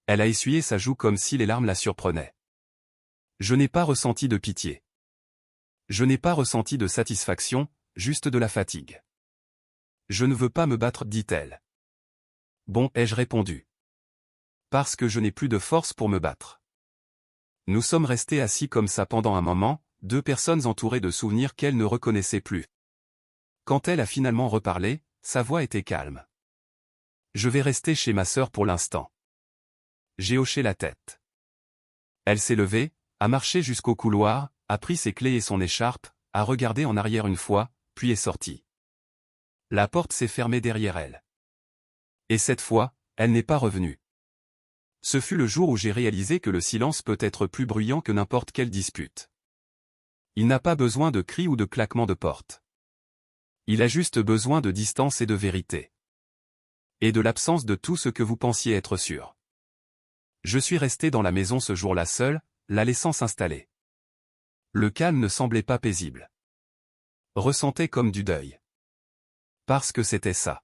Elle a essuyé sa joue comme si les larmes la surprenaient. Je n'ai pas ressenti de pitié. Je n'ai pas ressenti de satisfaction, juste de la fatigue. Je ne veux pas me battre, dit-elle. Bon, ai-je répondu. Parce que je n'ai plus de force pour me battre. Nous sommes restés assis comme ça pendant un moment, 2 personnes entourées de souvenirs qu'elle ne reconnaissait plus. Quand elle a finalement reparlé, sa voix était calme. Je vais rester chez ma sœur pour l'instant. J'ai hoché la tête. Elle s'est levée, a marché jusqu'au couloir, a pris ses clés et son écharpe, a regardé en arrière une fois, puis est sortie. La porte s'est fermée derrière elle. Et cette fois, elle n'est pas revenue. Ce fut le jour où j'ai réalisé que le silence peut être plus bruyant que n'importe quelle dispute. Il n'a pas besoin de cris ou de claquements de porte. Il a juste besoin de distance et de vérité. Et de l'absence de tout ce que vous pensiez être sûr. Je suis resté dans la maison ce jour-là seul, la laissant s'installer. Le calme ne semblait pas paisible. Ressentais comme du deuil. Parce que c'était ça.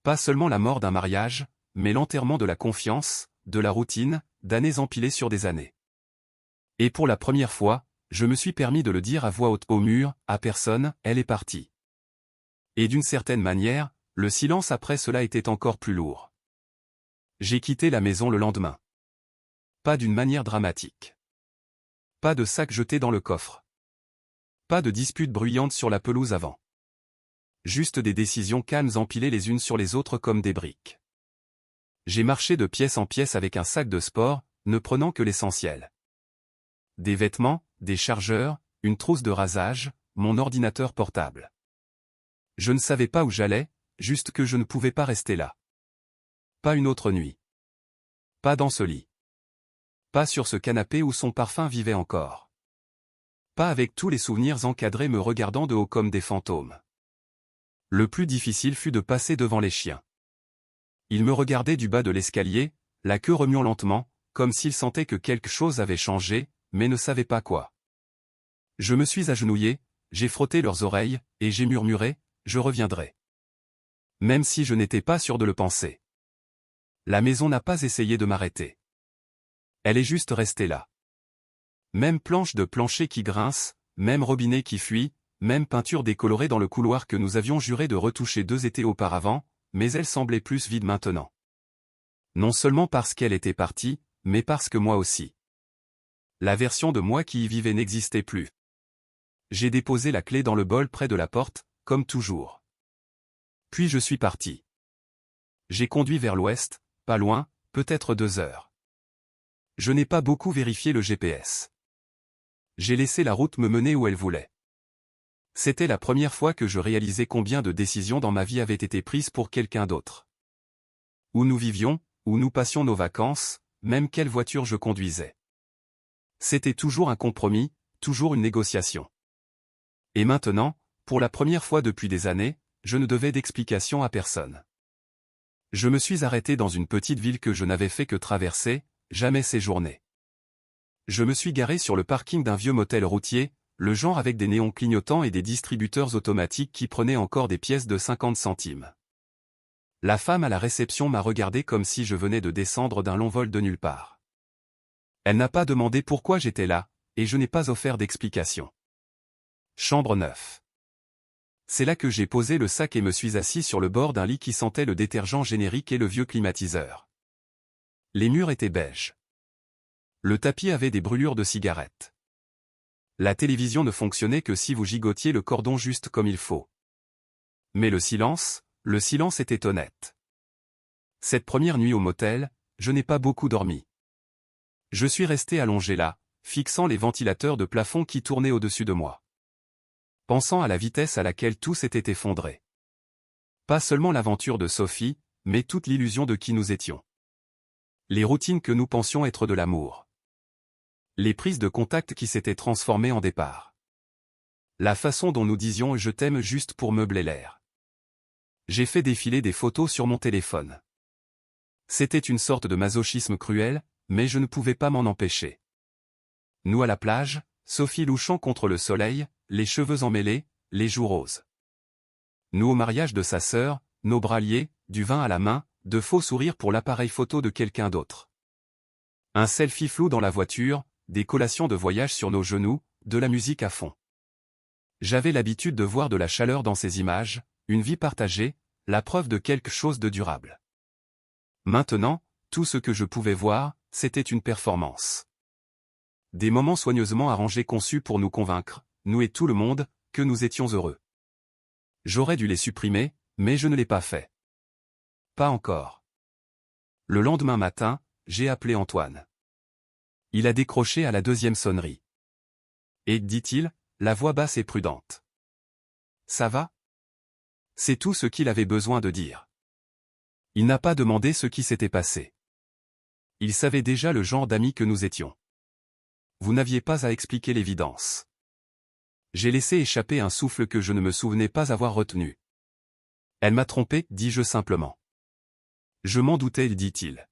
Pas seulement la mort d'un mariage, mais l'enterrement de la confiance, de la routine, d'années empilées sur des années. Et pour la première fois, je me suis permis de le dire à voix haute au mur, à personne, elle est partie. Et d'une certaine manière, le silence après cela était encore plus lourd. J'ai quitté la maison le lendemain. Pas d'une manière dramatique. Pas de sac jeté dans le coffre. Pas de dispute bruyante sur la pelouse avant. Juste des décisions calmes empilées les unes sur les autres comme des briques. J'ai marché de pièce en pièce avec un sac de sport, ne prenant que l'essentiel. Des vêtements, des chargeurs, une trousse de rasage, mon ordinateur portable. Je ne savais pas où j'allais, juste que je ne pouvais pas rester là. Pas une autre nuit. Pas dans ce lit. Pas sur ce canapé où son parfum vivait encore. Pas avec tous les souvenirs encadrés me regardant de haut comme des fantômes. Le plus difficile fut de passer devant les chiens. Ils me regardaient du bas de l'escalier, la queue remuant lentement, comme s'ils sentaient que quelque chose avait changé, mais ne savaient pas quoi. Je me suis agenouillé, j'ai frotté leurs oreilles, et j'ai murmuré, « Je reviendrai ». Même si je n'étais pas sûr de le penser. La maison n'a pas essayé de m'arrêter. Elle est juste restée là. Même planche de plancher qui grince, même robinet qui fuit, même peinture décolorée dans le couloir que nous avions juré de retoucher 2 étés auparavant, mais elle semblait plus vide maintenant. Non seulement parce qu'elle était partie, mais parce que moi aussi. La version de moi qui y vivait n'existait plus. J'ai déposé la clé dans le bol près de la porte, comme toujours. Puis je suis parti. J'ai conduit vers l'ouest, pas loin, peut-être 2 heures. Je n'ai pas beaucoup vérifié le GPS. J'ai laissé la route me mener où elle voulait. C'était la première fois que je réalisais combien de décisions dans ma vie avaient été prises pour quelqu'un d'autre. Où nous vivions, où nous passions nos vacances, même quelle voiture je conduisais. C'était toujours un compromis, toujours une négociation. Et maintenant, pour la première fois depuis des années, je ne devais d'explication à personne. Je me suis arrêté dans une petite ville que je n'avais fait que traverser, jamais séjourner. Je me suis garé sur le parking d'un vieux motel routier, le genre avec des néons clignotants et des distributeurs automatiques qui prenaient encore des pièces de 50 centimes. La femme à la réception m'a regardé comme si je venais de descendre d'un long vol de nulle part. Elle n'a pas demandé pourquoi j'étais là, et je n'ai pas offert d'explication. Chambre 9. C'est là que j'ai posé le sac et me suis assis sur le bord d'un lit qui sentait le détergent générique et le vieux climatiseur. Les murs étaient beiges. Le tapis avait des brûlures de cigarettes. La télévision ne fonctionnait que si vous gigotiez le cordon juste comme il faut. Mais le silence était honnête. Cette première nuit au motel, je n'ai pas beaucoup dormi. Je suis resté allongé là, fixant les ventilateurs de plafond qui tournaient au-dessus de moi. Pensant à la vitesse à laquelle tout s'était effondré. Pas seulement l'aventure de Sophie, mais toute l'illusion de qui nous étions. Les routines que nous pensions être de l'amour. Les prises de contact qui s'étaient transformées en départ. La façon dont nous disions « je t'aime » juste pour meubler l'air. J'ai fait défiler des photos sur mon téléphone. C'était une sorte de masochisme cruel, mais je ne pouvais pas m'en empêcher. Nous à la plage, Sophie louchant contre le soleil, les cheveux emmêlés, les joues roses. Nous au mariage de sa sœur, nos bras liés, du vin à la main, de faux sourires pour l'appareil photo de quelqu'un d'autre. Un selfie flou dans la voiture, des collations de voyage sur nos genoux, de la musique à fond. J'avais l'habitude de voir de la chaleur dans ces images, une vie partagée, la preuve de quelque chose de durable. Maintenant, tout ce que je pouvais voir, c'était une performance. Des moments soigneusement arrangés conçus pour nous convaincre, nous et tout le monde, que nous étions heureux. J'aurais dû les supprimer, mais je ne l'ai pas fait. Pas encore. Le lendemain matin, j'ai appelé Antoine. Il a décroché à la deuxième sonnerie. Et, dit-il, la voix basse et prudente. Ça va? C'est tout ce qu'il avait besoin de dire. Il n'a pas demandé ce qui s'était passé. Il savait déjà le genre d'amis que nous étions. Vous n'aviez pas à expliquer l'évidence. J'ai laissé échapper un souffle que je ne me souvenais pas avoir retenu. Elle m'a trompé, dis-je simplement. Je m'en doutais, dit-il.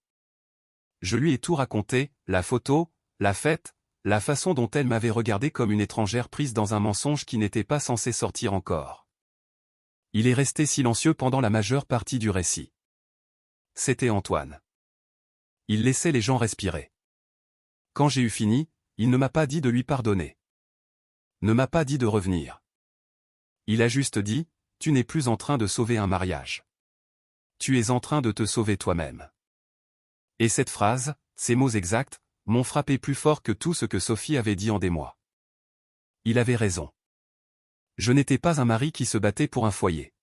Je lui ai tout raconté, la photo, la fête, la façon dont elle m'avait regardé comme une étrangère prise dans un mensonge qui n'était pas censé sortir encore. Il est resté silencieux pendant la majeure partie du récit. C'était Antoine. Il laissait les gens respirer. Quand j'ai eu fini, il ne m'a pas dit de lui pardonner. Ne m'a pas dit de revenir. Il a juste dit, tu n'es plus en train de sauver un mariage. Tu es en train de te sauver toi-même. Et cette phrase, ces mots exacts, m'ont frappé plus fort que tout ce que Sophie avait dit en des mois. Il avait raison. Je n'étais pas un mari qui se battait pour un foyer.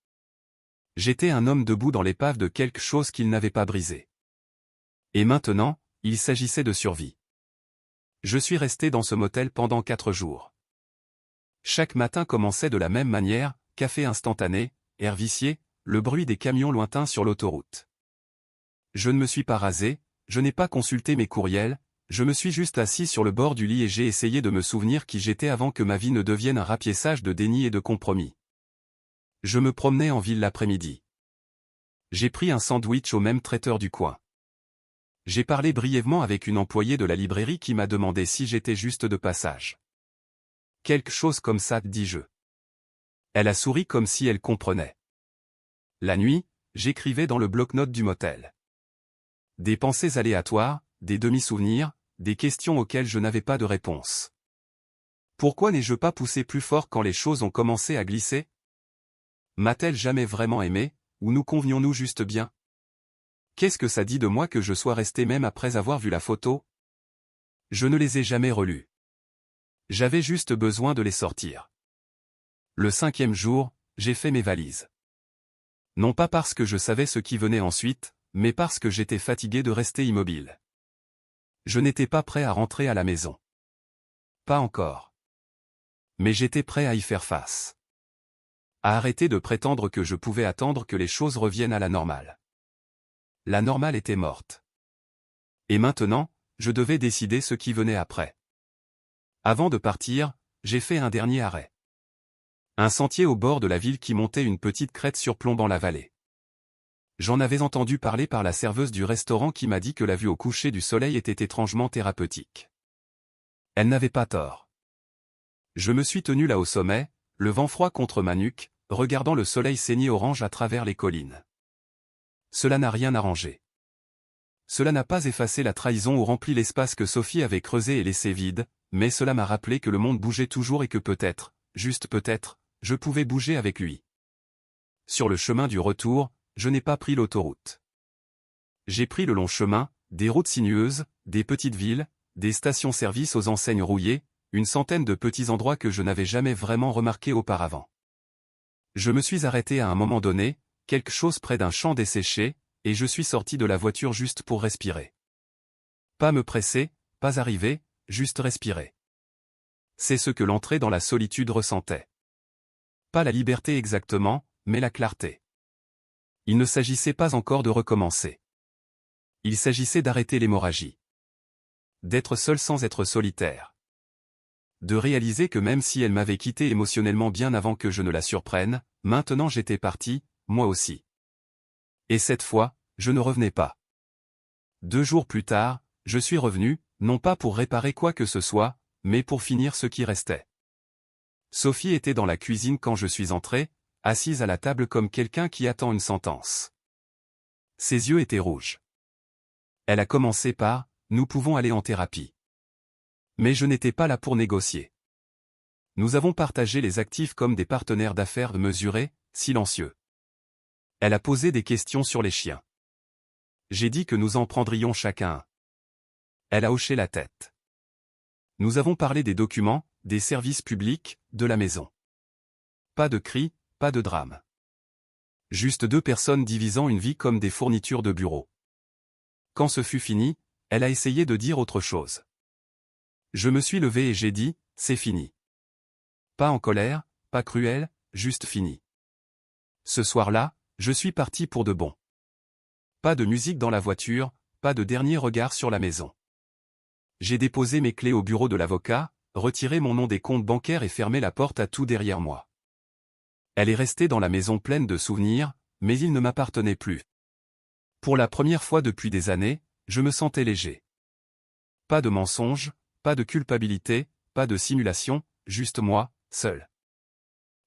J'étais un homme debout dans l'épave de quelque chose qu'il n'avait pas brisé. Et maintenant, il s'agissait de survie. Je suis resté dans ce motel pendant 4 jours. Chaque matin commençait de la même manière, café instantané, air vicié, le bruit des camions lointains sur l'autoroute. Je ne me suis pas rasé, je n'ai pas consulté mes courriels, je me suis juste assis sur le bord du lit et j'ai essayé de me souvenir qui j'étais avant que ma vie ne devienne un rapiessage de déni et de compromis. Je me promenais en ville l'après-midi. J'ai pris un sandwich au même traiteur du coin. J'ai parlé brièvement avec une employée de la librairie qui m'a demandé si j'étais juste de passage. Quelque chose comme ça, dis-je. Elle a souri comme si elle comprenait. La nuit, j'écrivais dans le bloc-notes du motel. Des pensées aléatoires, des demi-souvenirs, des questions auxquelles je n'avais pas de réponse. Pourquoi n'ai-je pas poussé plus fort quand les choses ont commencé à glisser? M'a-t-elle jamais vraiment aimé, ou nous convenions-nous juste bien? Qu'est-ce que ça dit de moi que je sois resté même après avoir vu la photo? Je ne les ai jamais relus. J'avais juste besoin de les sortir. Le 5e jour, j'ai fait mes valises. Non pas parce que je savais ce qui venait ensuite, mais parce que j'étais fatigué de rester immobile. Je n'étais pas prêt à rentrer à la maison. Pas encore. Mais j'étais prêt à y faire face. À arrêter de prétendre que je pouvais attendre que les choses reviennent à la normale. La normale était morte. Et maintenant, je devais décider ce qui venait après. Avant de partir, j'ai fait un dernier arrêt. Un sentier au bord de la ville qui montait une petite crête surplombant la vallée. J'en avais entendu parler par la serveuse du restaurant qui m'a dit que la vue au coucher du soleil était étrangement thérapeutique. Elle n'avait pas tort. Je me suis tenu là au sommet, le vent froid contre ma nuque, regardant le soleil saigner orange à travers les collines. Cela n'a rien arrangé. Cela n'a pas effacé la trahison ou rempli l'espace que Sophie avait creusé et laissé vide, mais cela m'a rappelé que le monde bougeait toujours et que peut-être, juste peut-être, je pouvais bouger avec lui. Sur le chemin du retour, je n'ai pas pris l'autoroute. J'ai pris le long chemin, des routes sinueuses, des petites villes, des stations-service aux enseignes rouillées, une centaine de petits endroits que je n'avais jamais vraiment remarqués auparavant. Je me suis arrêté à un moment donné, quelque chose près d'un champ desséché, et je suis sorti de la voiture juste pour respirer. Pas me presser, pas arriver, juste respirer. C'est ce que l'entrée dans la solitude ressentait. Pas la liberté exactement, mais la clarté. Il ne s'agissait pas encore de recommencer. Il s'agissait d'arrêter l'hémorragie. D'être seul sans être solitaire. De réaliser que même si elle m'avait quitté émotionnellement bien avant que je ne la surprenne, maintenant j'étais parti, moi aussi. Et cette fois, je ne revenais pas. 2 jours plus tard, je suis revenu, non pas pour réparer quoi que ce soit, mais pour finir ce qui restait. Sophie était dans la cuisine quand je suis entré, assise à la table comme quelqu'un qui attend une sentence. Ses yeux étaient rouges. Elle a commencé par « Nous pouvons aller en thérapie ». Mais je n'étais pas là pour négocier. Nous avons partagé les actifs comme des partenaires d'affaires mesurés, silencieux. Elle a posé des questions sur les chiens. J'ai dit que nous en prendrions chacun un. Elle a hoché la tête. Nous avons parlé des documents, des services publics, de la maison. Pas de cris, pas de drame. Juste 2 personnes divisant une vie comme des fournitures de bureau. Quand ce fut fini, elle a essayé de dire autre chose. Je me suis levé et j'ai dit, c'est fini. Pas en colère, pas cruel, juste fini. Ce soir-là, je suis parti pour de bon. Pas de musique dans la voiture, pas de dernier regard sur la maison. J'ai déposé mes clés au bureau de l'avocat, retiré mon nom des comptes bancaires et fermé la porte à tout derrière moi. Elle est restée dans la maison pleine de souvenirs, mais il ne m'appartenait plus. Pour la première fois depuis des années, je me sentais léger. Pas de mensonge, pas de culpabilité, pas de simulation, juste moi, seul.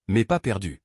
Mais pas perdu.